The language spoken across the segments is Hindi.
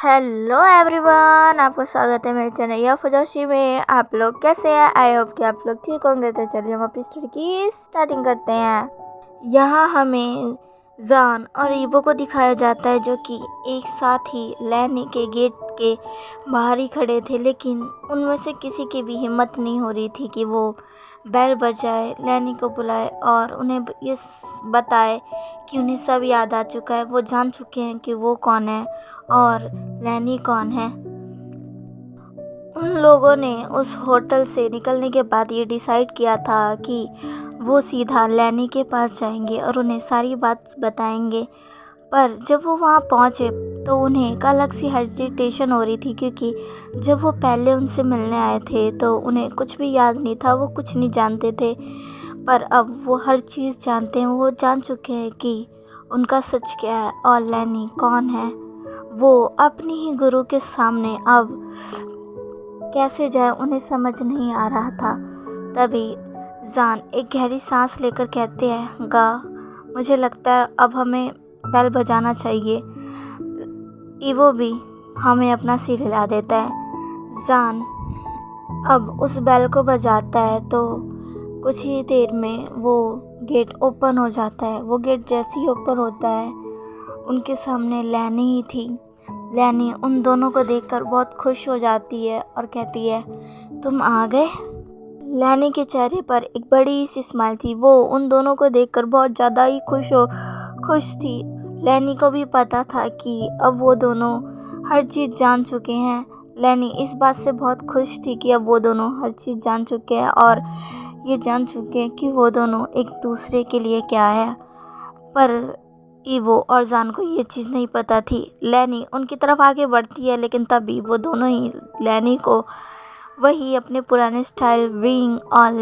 हेलो एवरीवन, आपका स्वागत है मेरे चैनल या फजोशी में। आप लोग कैसे हैं? आई होप कि आप लोग ठीक होंगे। तो चलिए हम अपनी स्टोरी की स्टार्टिंग करते हैं। यहाँ हमें जान और ईबो को दिखाया जाता है जो कि एक साथ ही लैनी के गेट के बाहर ही खड़े थे, लेकिन उनमें से किसी की भी हिम्मत नहीं हो रही थी कि वो बेल बजाए, लैनी को बुलाए और उन्हें ये बताए कि उन्हें सब याद आ चुका है। वो जान चुके हैं कि वो कौन है और लैनी कौन है। उन लोगों ने उस होटल से निकलने के बाद ये डिसाइड किया था कि वो सीधा लैनी के पास जाएंगे और उन्हें सारी बात बताएंगे। पर जब वो वहाँ पहुँचे तो उन्हें एक अलग सी हेजिटेशन हो रही थी, क्योंकि जब वो पहले उनसे मिलने आए थे तो उन्हें कुछ भी याद नहीं था, वो कुछ नहीं जानते थे। पर अब वो हर चीज़ जानते हैं। वो जान चुके हैं कि उनका सच क्या है और लैनी कौन है। वो अपनी ही गुरु के सामने अब कैसे जाए उन्हें समझ नहीं आ रहा था। तभी जान एक गहरी सांस लेकर कहते हैं, गा मुझे लगता है अब हमें बेल बजाना चाहिए। ईवो भी हमें अपना सिर हिला देता है। जान अब उस बेल को बजाता है तो कुछ ही देर में वो गेट ओपन हो जाता है। वो गेट जैसे ही ओपन होता है उनके सामने लैनी ही थी। लैनी उन दोनों को देखकर बहुत खुश हो जाती है और कहती है, तुम आ गए। लैनी के चेहरे पर एक बड़ी सी स्माइल थी। वो उन दोनों को देखकर बहुत ज़्यादा ही खुश थी। लैनी को भी पता था कि अब वो दोनों हर चीज़ जान चुके हैं। लैनी इस बात से बहुत खुश थी कि अब वो दोनों हर चीज़ जान चुके हैं और ये जान चुके हैं कि वो दोनों एक दूसरे के लिए क्या है। पर ईवो और जान को ये चीज़ नहीं पता थी। लैनी उनकी तरफ आगे बढ़ती है, लेकिन तभी वो दोनों ही लैनी को वही अपने पुराने स्टाइल विंग और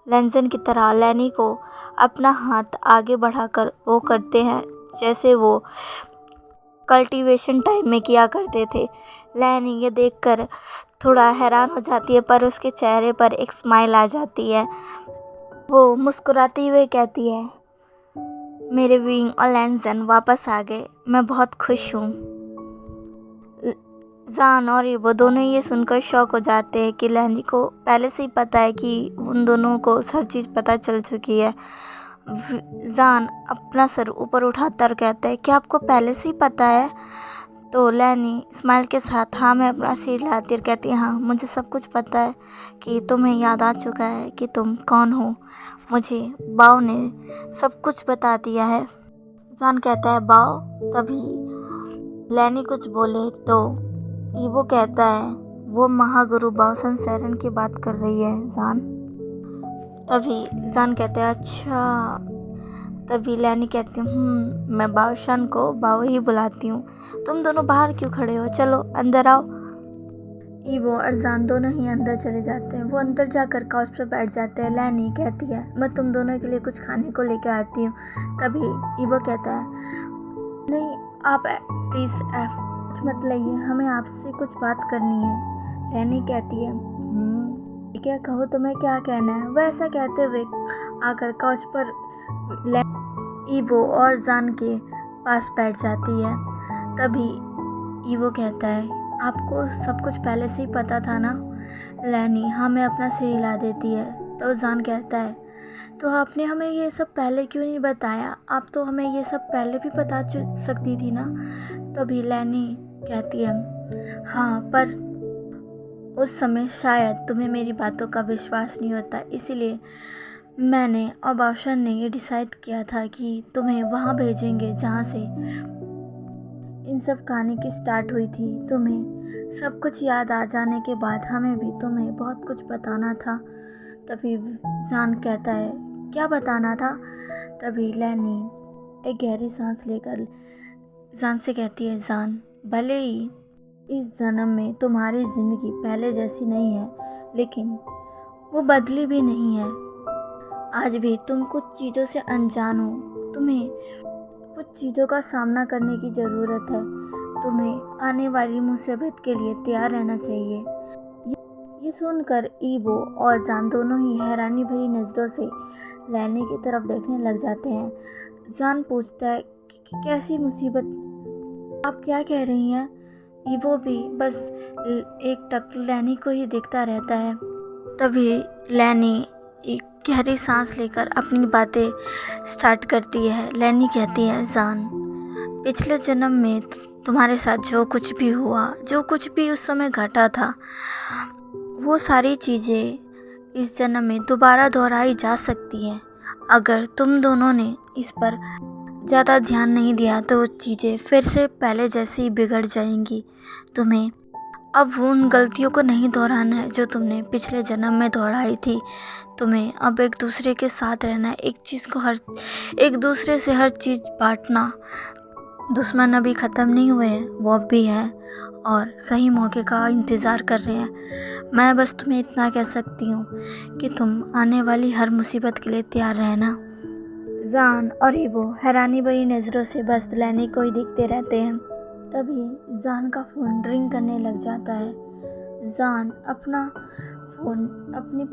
लेंजन की तरह लैनी को अपना हाथ आगे बढ़ाकर वो करते हैं जैसे वो कल्टीवेशन टाइम में किया करते थे। लैनी ये देखकर थोड़ा हैरान हो जाती है, पर उसके चेहरे पर एक स्माइल आ जाती है। वो मुस्कुराती हुए कहती है, मेरे विंग और लेंजन वापस आ गए, मैं बहुत खुश हूँ। जान और वो दोनों ये सुनकर शॉक हो जाते हैं कि लैनी को पहले से ही पता है कि उन दोनों को हर चीज़ पता चल चुकी है। जान अपना सर ऊपर उठाता और कहता है, क्या आपको पहले से ही पता है? तो लैनी स्माइल के साथ हाँ मैं अपना सिर हिलाती और कहती है, हाँ मुझे सब कुछ पता है कि तुम्हें याद आ चुका है कि तुम कौन हो। मुझे बाव ने सब कुछ बता दिया है। जान कहता है, बाव? तभी लैनी कुछ बोले तो ईवो कहता है, वो महागुरु बाओसन सैरन की बात कर रही है जान। तभी जान कहता है, अच्छा। तभी लैनी कहती हूँ, मैं बाओशन को बाओ ही बुलाती हूँ। तुम दोनों बाहर क्यों खड़े हो, चलो अंदर आओ। ईवो और जान दोनों ही अंदर चले जाते हैं। वो अंदर जाकर काउच पर बैठ जाते हैं। लैनी कहती है, मैं तुम दोनों के लिए कुछ खाने को लेकर आती हूँ। तभी ईवो कहता है, नहीं आप प्लीज़ कुछ मत लाइए, हमें आपसे कुछ बात करनी है। लैनी कहती है, ठीक है कहो तुम्हें क्या कहना है। वह ऐसा कहते हुए आकर काउच पर ईवो और जान के पास बैठ जाती है। तभी ईवो कहता है, आपको सब कुछ पहले से ही पता था ना? लैनी हाँ मैं अपना सिर हिला देती है। तो जान कहता है, तो आपने हमें ये सब पहले क्यों नहीं बताया? आप तो हमें ये सब पहले भी बता सकती थी ना। तभी लैनी कहती है, हाँ पर उस समय शायद तुम्हें मेरी बातों का विश्वास नहीं होता, इसीलिए मैंने और बादशाह ने ये डिसाइड किया था कि तुम्हें वहाँ भेजेंगे जहाँ से इन सब कहानी की स्टार्ट हुई थी। तुम्हें सब कुछ याद आ जाने के बाद हमें भी तुम्हें बहुत कुछ बताना था। तभी जान कहता है, क्या बताना था? तभी लैनी एक गहरी सांस लेकर जान से कहती है, जान भले ही इस जन्म में तुम्हारी ज़िंदगी पहले जैसी नहीं है, लेकिन वो बदली भी नहीं है। आज भी तुम कुछ चीज़ों से अनजान हो। तुम्हें कुछ चीज़ों का सामना करने की ज़रूरत है। तुम्हें आने वाली मुसीबत के लिए तैयार रहना चाहिए। ये सुनकर ईवो और जान दोनों ही हैरानी भरी नज़रों से लैनी की तरफ देखने लग जाते हैं। जान पूछता है कि कैसी मुसीबत? आप क्या कह रही हैं? ये वो भी बस एक टक लैनी को ही देखता रहता है। तभी लैनी एक गहरी सांस लेकर अपनी बातें स्टार्ट करती है। लैनी कहती है, जान, पिछले जन्म में तुम्हारे साथ जो कुछ भी हुआ, जो कुछ भी उस समय घटा था, वो सारी चीज़ें इस जन्म में दोबारा दोहराई जा सकती हैं। अगर तुम दोनों ने इस पर ज़्यादा ध्यान नहीं दिया तो वो चीज़ें फिर से पहले जैसी ही बिगड़ जाएंगी। तुम्हें अब उन गलतियों को नहीं दोहराना है जो तुमने पिछले जन्म में दोहराई थी। तुम्हें अब एक दूसरे के साथ रहना है, एक दूसरे से हर चीज़ बांटना। दुश्मन अभी ख़त्म नहीं हुए हैं, वो अब भी हैं और सही मौके का इंतज़ार कर रहे हैं। मैं बस तुम्हें इतना कह सकती हूँ कि तुम आने वाली हर मुसीबत के लिए तैयार रहना। जान और ईवो हैरानी भरी नज़रों से बस लैनी को ही देखते रहते हैं। तभी जान का फ़ोन रिंग करने लग जाता है। जान अपना फ़ोन अपनी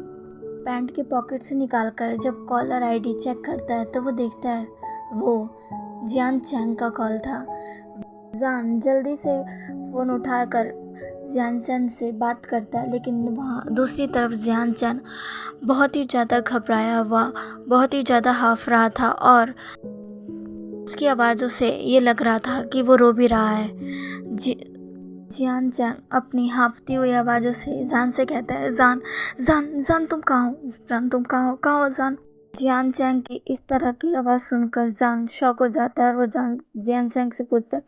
पैंट के पॉकेट से निकालकर जब कॉलर आईडी चेक करता है तो वो देखता है वो जियान चैंग का कॉल था। जान जल्दी से फ़ोन उठाकर जियान चैन से बात करता है, लेकिन वहाँ दूसरी तरफ जियान चैन बहुत ही ज़्यादा घबराया हुआ, बहुत ही ज़्यादा हाफ रहा था और उसकी आवाज़ों से ये लग रहा था कि वो रो भी रहा है। जियान चैंग अपनी हाँफती हुई आवाज़ों से जान से कहता है, जान जान जान तुम कहाँ हो? जान तुम कहाँ हो जान? जियान चैंग की इस तरह की आवाज़ सुनकर जान शॉक हो जाता है। वो जियान चैंग से पूछता है,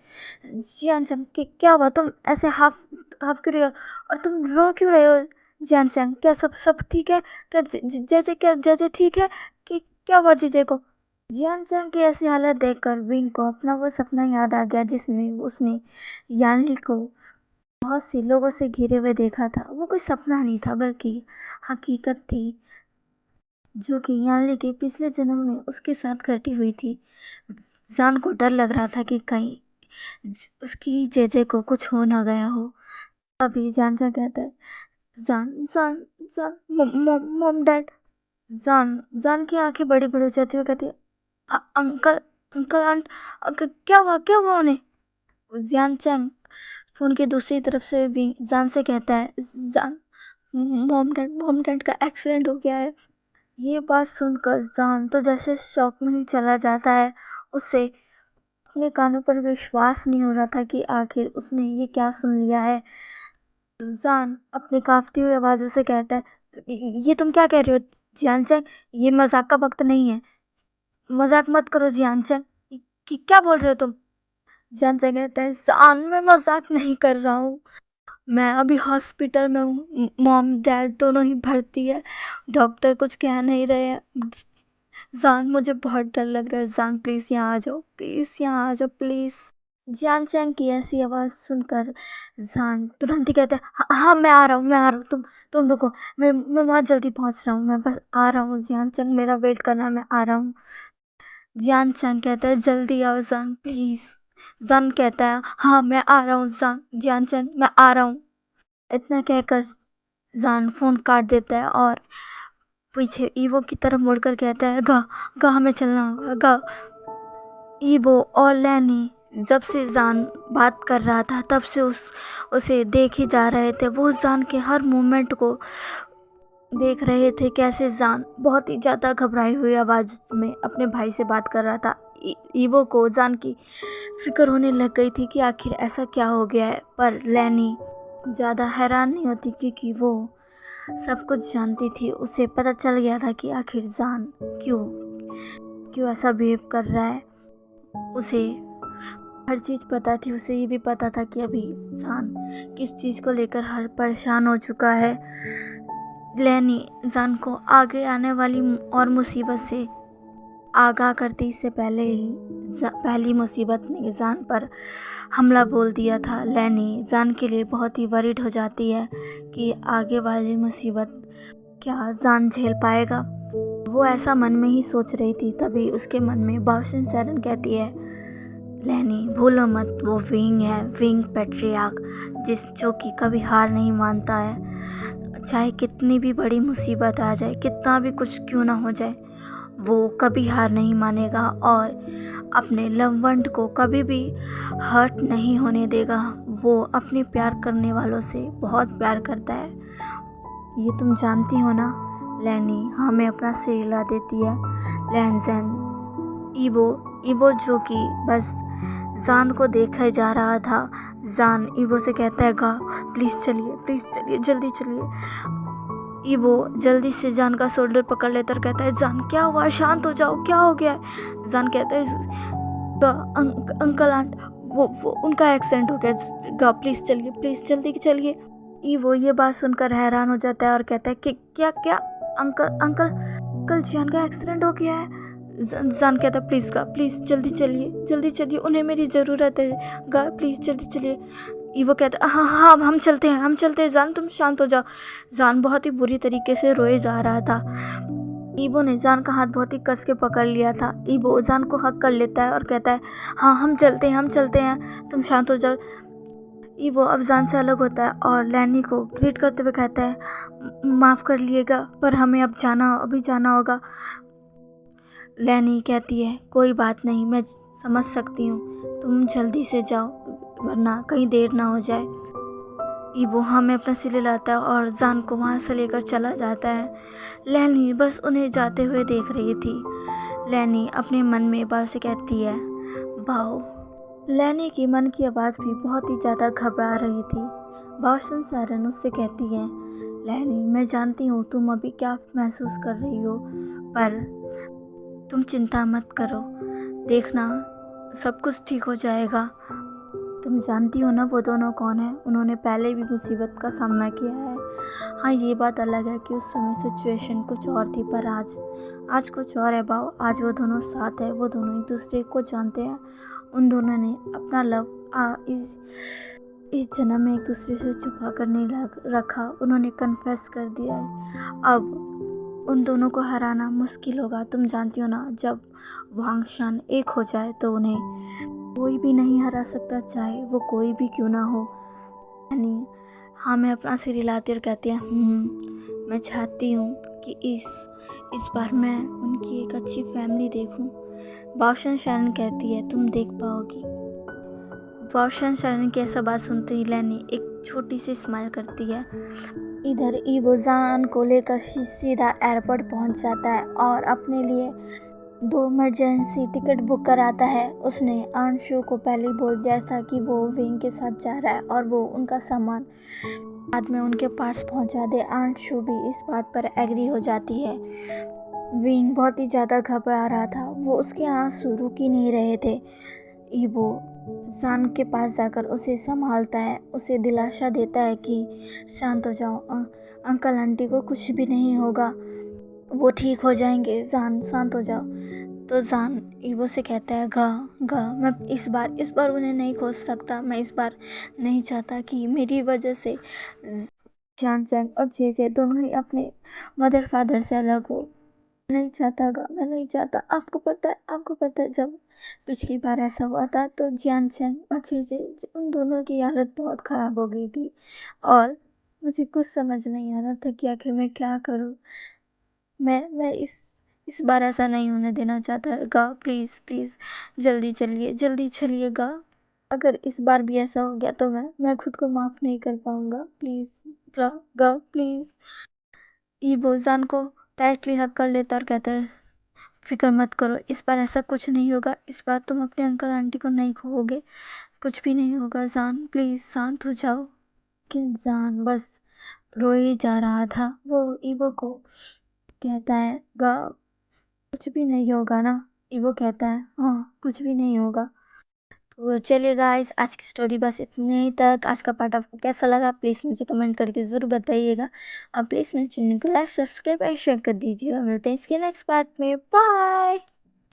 जियान चैंग क्या हुआ? तुम ऐसे हाफ हाफ क्यों रहे हो और तुम रो क्यों रहे हो? जियान चैंग क्या सब ठीक है? क्या जैसे ठीक है कि क्या हुआ जीजे को? जियान चैंग की ऐसी हालत देखकर विंग को अपना वो सपना याद आ गया जिसमें उसने यानली को बहुत से लोगों से घिरे हुए देखा था। वो कोई सपना नहीं था बल्कि हकीकत थी जो कि यानली के पिछले जन्म में उसके साथ घटी हुई थी। जान को डर लग रहा था कि कहीं उसकी जेजे को कुछ हो ना गया हो। अभी जान जा कहता है, जान जान जान मॉम डैड। जान की आंखें बड़ी बड़ी हो जाती है। कहती है, अंकल अंकल आंट क्या हुआ उन्हें? जियान चैंग फोन की दूसरी तरफ से भी जान से कहता है, जान मॉम डैड का एक्सीडेंट हो गया है। ये बात सुनकर जान तो जैसे शॉक में ही चला जाता है। उसे अपने कानों पर विश्वास नहीं हो रहा था कि आखिर उसने ये क्या सुन लिया है। जान अपनी कांपती हुई आवाज़ों से कहता है, ये तुम क्या कह रहे हो जियान चैंग? ये मजाक का वक्त नहीं है, मजाक मत करो जियान चैंग। क्या बोल रहे हो तुम? जियान चैंग कहता है, जान मैं मजाक नहीं कर रहा हूँ, मैं अभी हॉस्पिटल में हूँ, मॉम डैड दोनों ही भर्ती है, डॉक्टर कुछ कह नहीं रहे हैं। जान मुझे बहुत डर लग रहा है, जान प्लीज़ यहाँ आ जाओ, प्लीज़ यहाँ आ जाओ प्लीज़। जियान चैंग की ऐसी आवाज़ सुनकर जान तुरंत ही कहता है, हाँ मैं आ रहा हूँ, तुम रुको, मैं वहाँ जल्दी पहुँच रहा हूँ, मैं बस आ रहा हूँ जियान चैंग, मेरा वेट करना, मैं आ रहा हूँ। जियान चैंग कहता है, जल्दी आओ जान प्लीज़। जान कहता है, हाँ मैं आ रहा हूँ जान, जियान चैंग मैं आ रहा हूँ। इतना कहकर जान फ़ोन काट देता है और पीछे ईवो की तरफ मुड़कर कहता है, गा हमें चलना होगा गा। ईवो और लैनी जब से जान बात कर रहा था तब से उसे देख ही जा रहे थे। वो जान के हर मूवमेंट को देख रहे थे, कैसे जान बहुत ही ज़्यादा घबराई हुई आवाज़ में अपने भाई से बात कर रहा था। ईवो को जान की फिक्र होने लग गई थी कि आखिर ऐसा क्या हो गया है, पर लैनी ज़्यादा हैरान नहीं होती क्योंकि वो सब कुछ जानती थी। उसे पता चल गया था कि आखिर जान क्यों ऐसा बिहेव कर रहा है। उसे हर चीज़ पता थी। उसे ये भी पता था कि अभी जान किस चीज़ को लेकर हर परेशान हो चुका है। लैनी जान को आगे आने वाली और मुसीबत से आगाह करती इससे पहले ही पहली मुसीबत ने जान पर हमला बोल दिया था। लैनी जान के लिए बहुत ही वरीड हो जाती है कि आगे वाली मुसीबत क्या जान झेल पाएगा। वो ऐसा मन में ही सोच रही थी। तभी उसके मन में बावशन सैरन कहती है, लैनी भूलो मत, वो विंग है, विंग पैट्रियार्क जो कि कभी हार नहीं मानता है। चाहे कितनी भी बड़ी मुसीबत आ जाए, कितना भी कुछ क्यों ना हो जाए, वो कभी हार नहीं मानेगा और अपने लव वन को कभी भी हर्ट नहीं होने देगा। वो अपने प्यार करने वालों से बहुत प्यार करता है, ये तुम जानती हो ना। लैनी हमें अपना सिर हिला देती है। लैंजन ईबो ईबो जो कि बस जान को देखा ही जा रहा था। जान ईबो से कहता है, गा प्लीज़ चलिए जल्दी चलिए। ईबो जल्दी से जान का शोल्डर पकड़ लेता और कहता है, जान क्या हुआ, शांत हो जाओ, क्या हो गया है। जान कहता है, गा अंकल आंट वो उनका एक्सीडेंट हो गया, गा प्लीज़ जल्दी चलिए। ईबो ये बात सुनकर हैरान हो जाता है और कहता है कि क्या क्या अंकल अंकल अंकल जान का एक्सीडेंट हो गया है। जान कहता है, प्लीज़ जल्दी चलिए, उन्हें मेरी ज़रूरत है, गा प्लीज़ जल्दी चलिए। ईवो कहता है, हाँ हम चलते हैं जान, तुम शांत हो जाओ। जान बहुत ही बुरी तरीके से रोए जा रहा था। ईवो ने जान का हाथ बहुत ही कस के पकड़ लिया था। ईवो जान को हक कर लेता है और कहता है, हाँ हम चलते हैं, तुम शांत हो जाओ। ईवो अब जान से अलग होता है और लैनी को ग्रीट करते हुए कहता है, माफ़ कर लिएगा पर हमें अभी जाना होगा। लैनी कहती है, कोई बात नहीं, मैं समझ सकती हूँ, तुम जल्दी से जाओ वरना कहीं देर ना हो जाए। ईवो हमें अपना सिर हिलाता है और जान को वहाँ से लेकर चला जाता है। लैनी बस उन्हें जाते हुए देख रही थी। लैनी अपने मन में बाव से कहती है, बाव। लैनी की मन की आवाज़ भी बहुत ही ज़्यादा घबरा रही थी। बावसन सारन उससे कहती है, लैनी मैं जानती हूँ तुम अभी क्या महसूस कर रही हो, पर तुम चिंता मत करो, देखना सब कुछ ठीक हो जाएगा। तुम जानती हो ना वो दोनों कौन है, उन्होंने पहले भी मुसीबत का सामना किया है। हाँ ये बात अलग है कि उस समय सिचुएशन कुछ और थी, पर आज कुछ और है बाव। आज वो दोनों साथ है, वो दोनों एक दूसरे को जानते हैं। उन दोनों ने अपना लव इस जन्म में एक दूसरे से छुपा कर नहीं रखा, उन्होंने कन्फेस कर दिया है। अब उन दोनों को हराना मुश्किल होगा। तुम जानती हो ना, जब वांगशान एक हो जाए तो उन्हें कोई भी नहीं हरा सकता, चाहे वो कोई भी क्यों ना हो। यानी हाँ मैं अपना सिर हिलाती और कहती है, मैं चाहती हूँ कि इस बार मैं उनकी एक अच्छी फैमिली देखूँ। बावशन शरण कहती है, तुम देख पाओगी। बावशन शरण की ऐसा बात सुनते ही लैनी एक छोटी सी स्माइल करती है। इधर ईवो जान को लेकर सीधा एयरपोर्ट पहुंच जाता है और अपने लिए 2 इमरजेंसी टिकट बुक कराता है। उसने अंशु को पहले ही बोल दिया था कि वो विंग के साथ जा रहा है और वो उनका सामान बाद में उनके पास पहुंचा दे। अंशु भी इस बात पर एग्री हो जाती है। विंग बहुत ही ज़्यादा घबरा रहा था, वो उसके आंसू रुक ही नहीं रहे थे। ईवो जान के पास जाकर उसे संभालता है, उसे दिलासा देता है कि शांत हो जाओ, अंकल आंटी को कुछ भी नहीं होगा, वो ठीक हो जाएंगे, जान शांत हो जाओ। तो जान ईवो से कहता है, गा मैं इस बार उन्हें नहीं खोज सकता। मैं इस बार नहीं चाहता कि मेरी वजह से जान और जे दोनों ही अपने मदर फादर से अलग हो। नहीं चाहता गा, मैं नहीं चाहता। आपको पता है जब पिछली बार ऐसा हुआ था तो जियान चैन और चीज़ें उन दोनों की हालत बहुत ख़राब हो गई थी और मुझे कुछ समझ नहीं आ रहा था कि आखिर मैं क्या करूं। मैं इस बार ऐसा नहीं होने देना चाहता गा। प्लीज़ जल्दी चलिए गा। अगर इस बार भी ऐसा हो गया तो मैं खुद को माफ़ नहीं कर पाऊंगा। प्लीज़ गा प्लीज़। ईवो जान को टाइटली हक कर लेता और कहता है, फिक्र मत करो, इस बार ऐसा कुछ नहीं होगा। इस बार तुम अपने अंकल आंटी को नहीं खोओगे, कुछ भी नहीं होगा। जान प्लीज़ शांत हो जाओ। लेकिन जान बस रोए ही जा रहा था। वो ईवो को कहता है, गा कुछ भी नहीं होगा ना। ईवो कहता है, हाँ कुछ भी नहीं होगा। तो चलिए गाइस, आज की स्टोरी बस इतने ही तक। आज का पार्ट आपको कैसा लगा प्लीज़ मुझे कमेंट करके ज़रूर बताइएगा और प्लीज़ मेरे चैनल को लाइक सब्सक्राइब और शेयर कर दीजिएगा। मिलते हैं इसके नेक्स्ट पार्ट में। बाय।